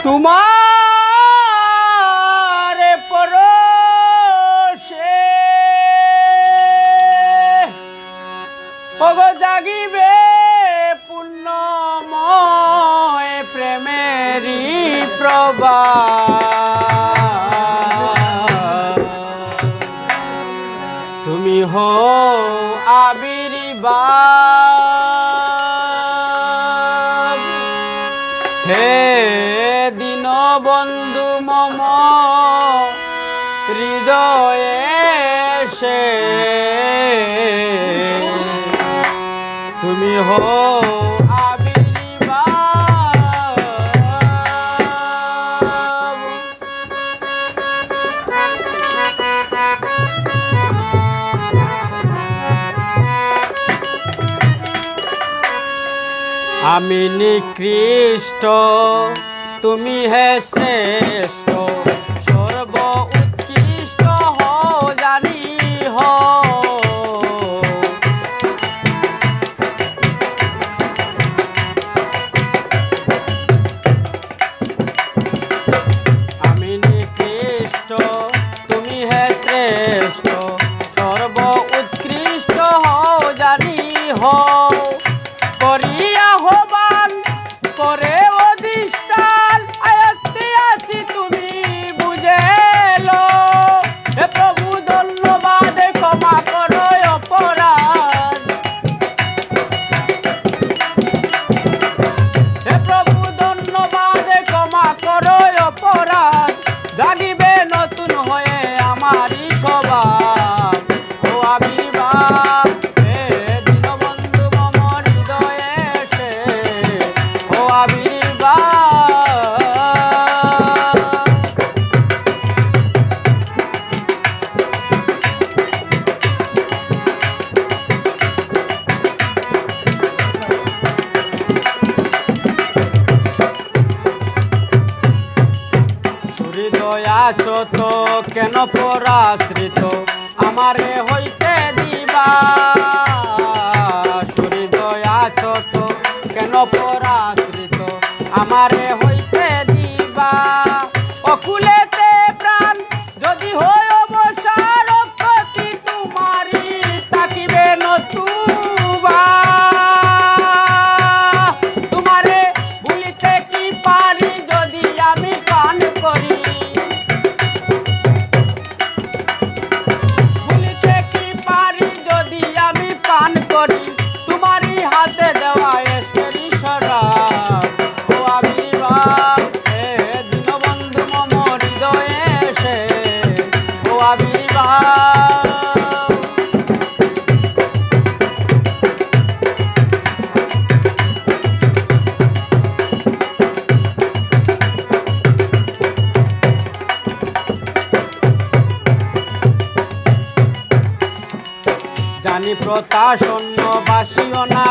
তোমার পরশে ওগো জাগিবে পূর্ণময় প্রেমেরই প্রবাহ। তুমি হও আবির্ভাব হে দীনবন্ধু মম হৃদয়ে এসে তুমি হও আবির্ভাব। আমি নিকৃষ্ট তুমি হে শ্রেষ্ঠ সর্ব উৎকৃষ্ট হও জানি হও। আমি নিকৃষ্ট তুমি হে শ্রেষ্ঠ সর্ব উৎকৃষ্ট হও জানি হও। করিয়া হবান করে অধিষ্ঠান আয়ত্তে আছি তুমি বুঝেলো। হে প্রভু ধন্যবাদ ক্ষমা করো অপরাধ। হে প্রভু ধন্যবাদ ক্ষমা করো অপরাধ। জাগিবে নতুন হয়ে আমারই স্বভাব ও আবির্ভাব হে দীনবন্ধু মম হৃদয়ে এসে ও আবির্ভাব। হৃদয় আছো তো কেন পরাশ্রিত আমারে হইতে দিবা। হৃদয় আছো তো কেন পরাশ্রিত আমারে হইতে দিবা। অকুলেতে প্রাণ যদি হয় অবসান ক্ষতি তোমারি তাকিবে নতুবা। তোমারে ভুলিতে কি পারি যদি আমি পান করি। ভুলিতে কি পারি যদি আমি পান করি। তোমারই হাতে দেওয়া এসেরি শরাব ও আবির্ভাব হে দীনবন্ধু মম হৃদয়ে এসে ও আবির্ভাব। জানি প্রতাসন্ন বাসিও না